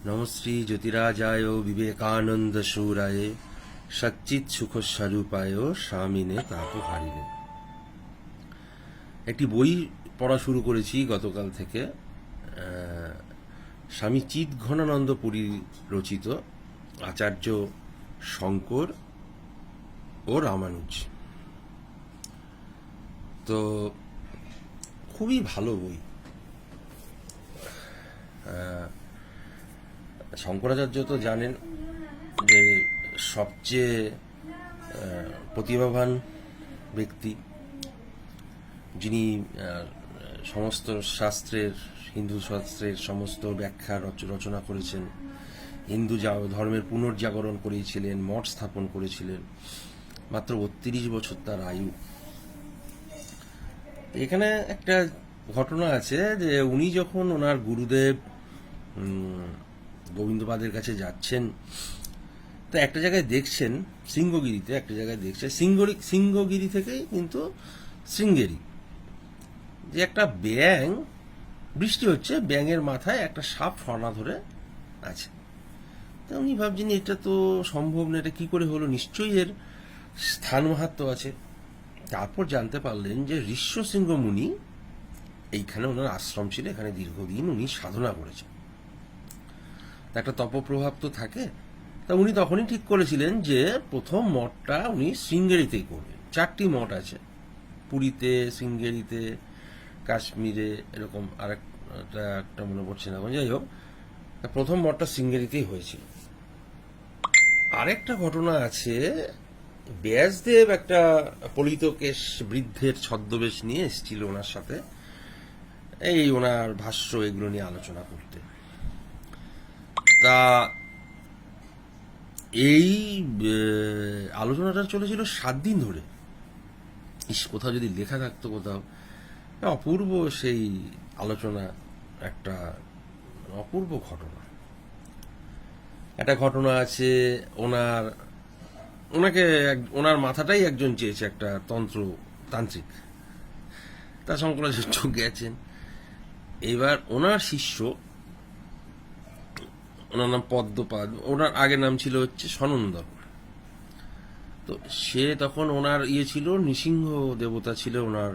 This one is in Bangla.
নমশ্রী জ্যোতিরাজায় বিবেকানন্দ সুরায়ে সচ্চিৎ সুখ স্বরূপায় স্বামিনে তাপহারিণে। একটি বই পড়া শুরু করেছি গতকাল থেকে, স্বামী চিৎঘনানন্দ পুরী রচিত আচার্য শঙ্কর ও রামানুজ। তো খুবই ভালো বই। শঙ্করাচার্য তো জানেন যে সবচেয়ে প্রতিভাবান ব্যক্তি, যিনি সমস্ত শাস্ত্রের, হিন্দু শাস্ত্রের সমস্ত ব্যাখ্যা রচনা করেছেন, হিন্দু ধর্মের পুনর্জাগরণ করেছিলেন, মঠ স্থাপন করেছিলেন। মাত্র 32 বছর তার আয়ু। এখানে একটা ঘটনা আছে যে উনি যখন ওনার গুরুদেব গোবিন্দপাদের কাছে যাচ্ছেন, তো একটা জায়গায় দেখছেন সিংহগিরিতে, একটা জায়গায় দেখছে সিংহগিরি থেকেই কিন্তু শৃঙ্গেরি, যে একটা ব্যাঙ, বৃষ্টি হচ্ছে, ব্যাঙের মাথায় একটা সাপ ফনা ধরে আছে। তা উনি ভাবছেন এটা তো সম্ভব না, এটা কি করে হলো, নিশ্চয়ই এর স্থান মাহাত্ম্য আছে। তারপর জানতে পারলেন যে ঋষ্যশৃঙ্গ মুনি, এইখানে ওনার আশ্রম ছিল, এখানে দীর্ঘদিন উনি সাধনা করেছেন, একটা তপপ্রভাব তো থাকে। তা উনি তখনই ঠিক করেছিলেন যে প্রথম মঠটা উনি শৃঙ্গেরিতেই করবেন। 4টি মঠ আছে, পুরীতে, শৃঙ্গেরিতে, কাশ্মীরে, এরকম একটা মনে পড়ছে না। যাই হোক, প্রথম মঠটা শৃঙ্গেরিতেই হয়েছিল। আরেকটা ঘটনা আছে, ব্যাসদেব একটা পলিতকেশ বৃদ্ধের ছদ্মবেশ নিয়ে এসেছিল ওনার সাথে, এই ওনার ভাষ্য এগুলো নিয়ে আলোচনা করতে। তা এই আলোচনাটা চলেছিল 7 দিন ধরে। কোথাও যদি লেখা থাকতো, কোথাও অপূর্ব সেই আলোচনা, একটা অপূর্ব ঘটনা। একটা ঘটনা আছে, ওনার মাথাটাই একজন চেয়েছে, একটা তান্ত্রিক। তা শঙ্করাচার্য গেছেন। এবার ওনার শিষ্য, ওনার নাম পদ্মপাদ, ওনার আগের নাম ছিল হচ্ছে সনন্দর। তো সে তখন ওনার ছিল, নৃসিংহ দেবতা ছিল ওনার